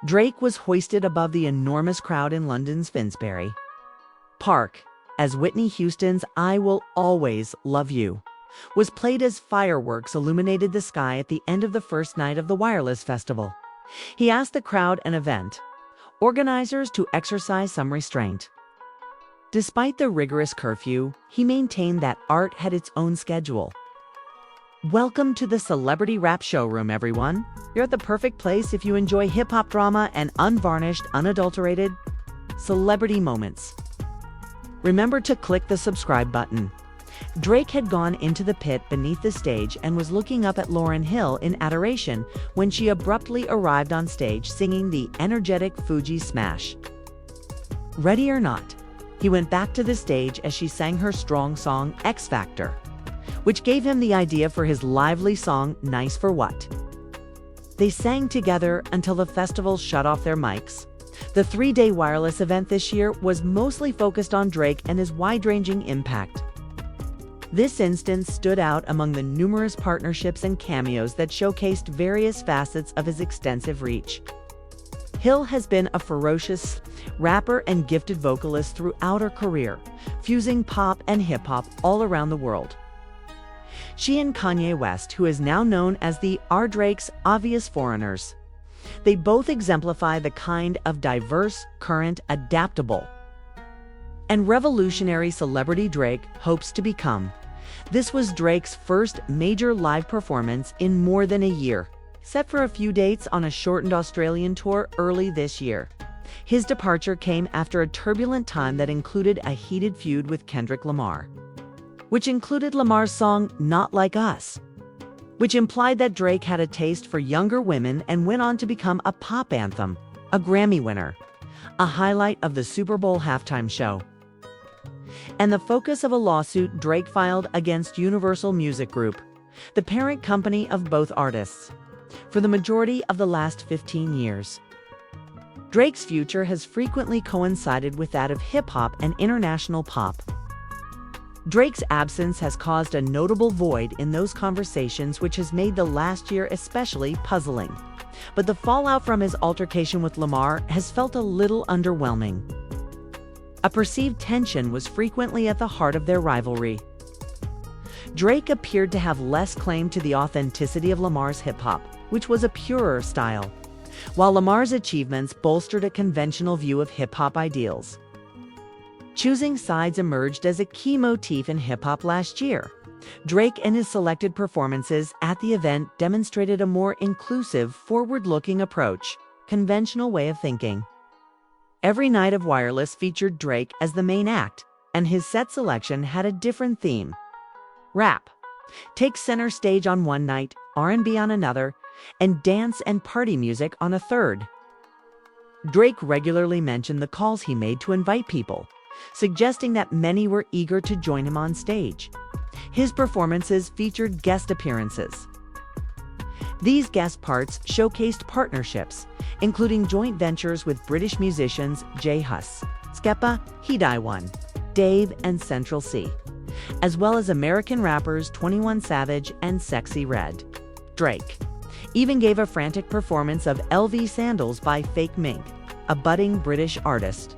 Drake was hoisted above the enormous crowd in London's Finsbury Park as Whitney Houston's "I Will Always Love You" was played as fireworks illuminated the sky at the end of the first night of the Wireless Festival. He asked the crowd and event organizers to exercise some restraint. Despite the rigorous curfew, he maintained that art had its own schedule. Welcome to the Celebrity Rap Showroom, everyone. You're at the perfect place if you enjoy hip-hop drama and unvarnished, unadulterated celebrity moments. Remember to click the subscribe button. Drake had gone into the pit beneath the stage and was looking up at Lauryn Hill in adoration when she abruptly arrived on stage singing the energetic Fuji smash. Ready or not, he went back to the stage as she sang her strong song X Factor, which gave him the idea for his lively song Nice for What. They sang together until the festival shut off their mics. The three-day Wireless event this year was mostly focused on Drake and his wide-ranging impact. This instance stood out among the numerous partnerships and cameos that showcased various facets of his extensive reach. Hill has been a ferocious rapper and gifted vocalist throughout her career, fusing pop and hip-hop all around the world. She and Kanye West, who is now known as the "Are Drake's Obvious Foreigners." They both exemplify the kind of diverse, current, adaptable, and revolutionary celebrity Drake hopes to become. This was Drake's first major live performance in more than a year, set for a few dates on a shortened Australian tour early this year. His departure came after a turbulent time that included a heated feud with Kendrick Lamar, which included Lamar's song Not Like Us, which implied that Drake had a taste for younger women and went on to become a pop anthem, a Grammy winner, a highlight of the Super Bowl halftime show, and the focus of a lawsuit Drake filed against Universal Music Group, the parent company of both artists, for the majority of the last 15 years. Drake's future has frequently coincided with that of hip-hop and international pop. Drake's absence has caused a notable void in those conversations, which has made the last year especially puzzling. But the fallout from his altercation with Lamar has felt a little underwhelming. A perceived tension was frequently at the heart of their rivalry. Drake appeared to have less claim to the authenticity of Lamar's hip-hop, which was a purer style, while Lamar's achievements bolstered a conventional view of hip-hop ideals. Choosing sides emerged as a key motif in hip-hop last year. Drake and his selected performances at the event demonstrated a more inclusive, forward-looking approach, conventional way of thinking. Every night of Wireless featured Drake as the main act, and his set selection had a different theme. Rap takes center stage on one night, R&B on another, and dance and party music on a third. Drake regularly mentioned the calls he made to invite people, suggesting that many were eager to join him on stage. His performances featured guest appearances. These guest parts showcased partnerships, including joint ventures with British musicians J Hus, Skepa, He-Di-One, Dave, and Central C, as well as American rappers 21 Savage and Sexy Red. Drake even gave a frantic performance of LV Sandals by Fake Mink, a budding British artist.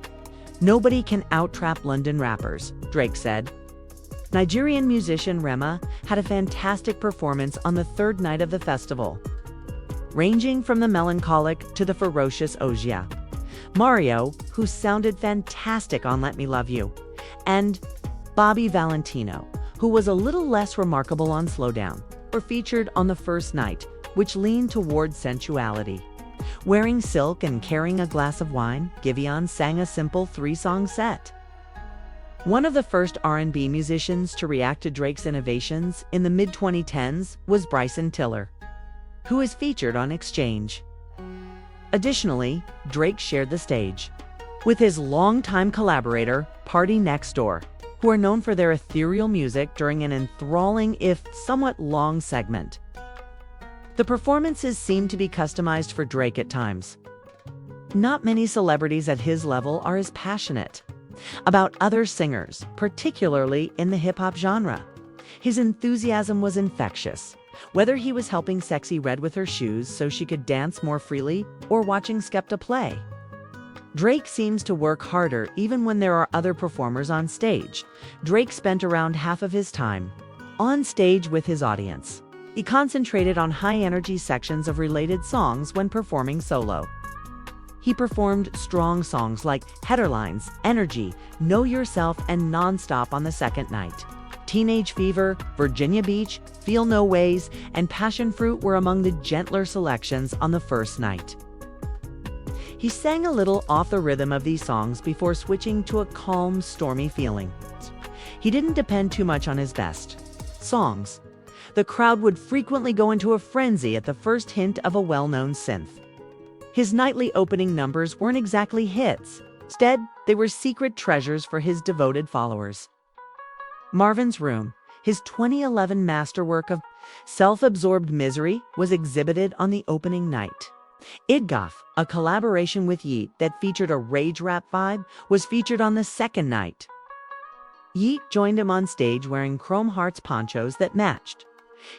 "Nobody can out-trap London rappers," Drake said. Nigerian musician Rema had a fantastic performance on the third night of the festival, ranging from the melancholic to the ferocious Ojia. Mario, who sounded fantastic on Let Me Love You, and Bobby Valentino, who was a little less remarkable on Slow Down, were featured on the first night, which leaned toward sensuality. Wearing silk and carrying a glass of wine, Giveon sang a simple three-song set. One of the first R&B musicians to react to Drake's innovations in the mid-2010s was Bryson Tiller, who is featured on Exchange. Additionally, Drake shared the stage with his longtime collaborator, Party Next Door, who are known for their ethereal music during an enthralling, if somewhat long, segment. The performances seemed to be customized for Drake at times. Not many celebrities at his level are as passionate about other singers, particularly in the hip-hop genre. His enthusiasm was infectious, whether he was helping Sexy Red with her shoes so she could dance more freely or watching Skepta play. Drake seems to work harder even when there are other performers on stage. Drake spent around half of his time on stage with his audience. He concentrated on high-energy sections of related songs when performing solo. He performed strong songs like Headlines, Energy, Know Yourself, and Nonstop on the second night. Teenage Fever, Virginia Beach, Feel No Ways, and Passion Fruit were among the gentler selections on the first night. He sang a little off the rhythm of these songs before switching to a calm, stormy feeling. He didn't depend too much on his best songs. The crowd would frequently go into a frenzy at the first hint of a well-known synth. His nightly opening numbers weren't exactly hits. Instead, they were secret treasures for his devoted followers. Marvin's Room, his 2011 masterwork of self-absorbed misery, was exhibited on the opening night. Idgoff, a collaboration with Yeat that featured a rage rap vibe, was featured on the second night. Yeat joined him on stage wearing chrome hearts ponchos that matched.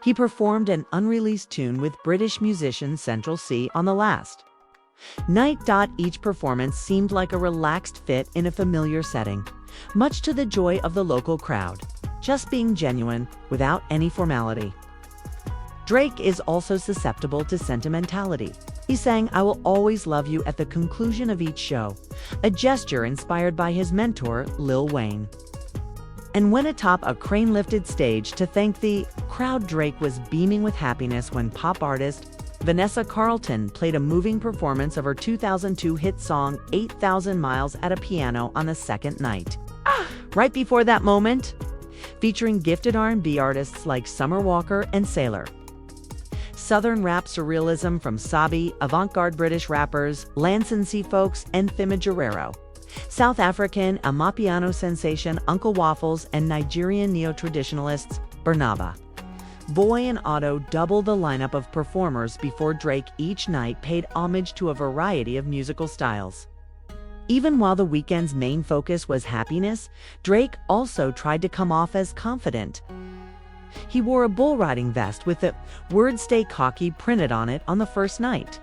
He performed an unreleased tune with British musician Central C on the last night. Each performance seemed like a relaxed fit in a familiar setting, much to the joy of the local crowd, just being genuine without any formality. Drake is also susceptible to sentimentality. He sang I Will Always Love You at the conclusion of each show, a gesture inspired by his mentor, Lil Wayne. And when atop a crane-lifted stage to thank the crowd, Drake was beaming with happiness when pop artist Vanessa Carlton played a moving performance of her 2002 hit song 8,000 Miles at a piano on the second night. Right before that moment, featuring gifted R&B artists like Summer Walker and Sailor. Southern rap surrealism from Sabi, avant-garde British rappers Lance and C Folks, and Thima Guerrero. South African Amapiano sensation Uncle Waffles, and Nigerian neo-traditionalists Barnaba Boy and Otto doubled the lineup of performers before Drake each night paid homage to a variety of musical styles. Even while the weekend's main focus was happiness, Drake also tried to come off as confident. He wore a bull riding vest with the word "Stay Cocky" printed on it on the first night.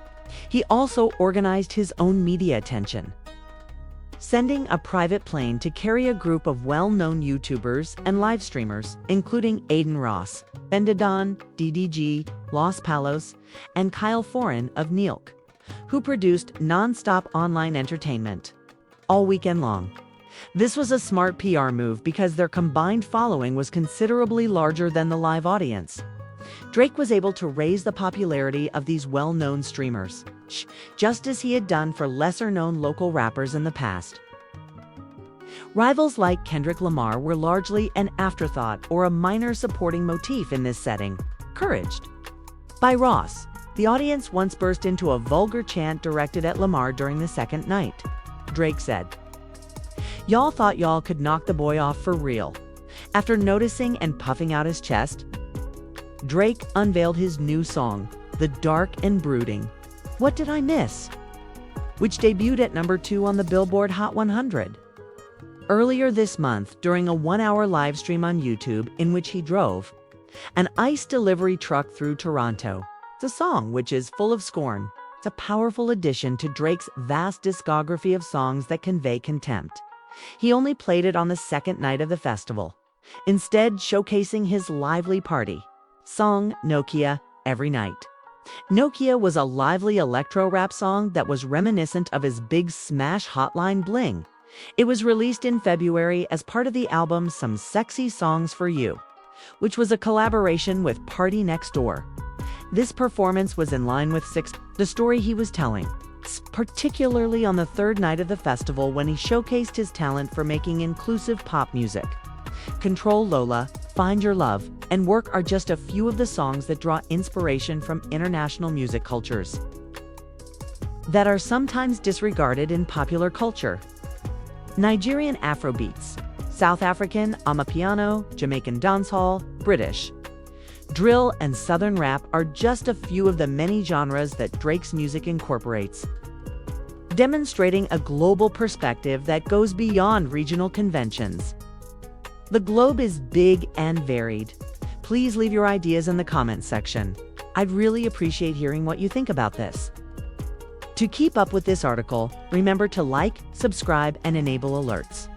He also organized his own media attention, sending a private plane to carry a group of well-known YouTubers and live streamers, including Aiden Ross, Bendadon, DDG, Los Palos, and Kyle Foran of Neilk, who produced non-stop online entertainment all weekend long. This was a smart PR move because their combined following was considerably larger than the live audience. Drake was able to raise the popularity of these well-known streamers, just as he had done for lesser-known local rappers in the past. Rivals like Kendrick Lamar were largely an afterthought or a minor supporting motif in this setting. Encouraged by Ross, the audience once burst into a vulgar chant directed at Lamar during the second night. Drake said, "Y'all thought y'all could knock the boy off for real." After noticing and puffing out his chest, Drake unveiled his new song, The Dark and Brooding, What Did I Miss?, which debuted at number 2 on the Billboard Hot 100. Earlier this month, during a 1-hour live stream on YouTube in which he drove an ice delivery truck through Toronto, the song, which is full of scorn, it's a powerful addition to Drake's vast discography of songs that convey contempt. He only played it on the second night of the festival, instead showcasing his lively party song, Nokia, every night. Nokia was a lively electro-rap song that was reminiscent of his big smash Hotline Bling. It was released in February as part of the album Some Sexy Songs for You, which was a collaboration with Party Next Door. This performance was in line with the story he was telling, particularly on the third night of the festival when he showcased his talent for making inclusive pop music. Control Lola, Find Your Love, and Work are just a few of the songs that draw inspiration from international music cultures that are sometimes disregarded in popular culture. Nigerian Afrobeats, South African Amapiano, Jamaican dancehall, British drill, and Southern rap are just a few of the many genres that Drake's music incorporates, demonstrating a global perspective that goes beyond regional conventions. The globe is big and varied, Please leave your ideas in the comments section. I'd really appreciate hearing what you think about this. To keep up with this article, remember to like, subscribe, and enable alerts.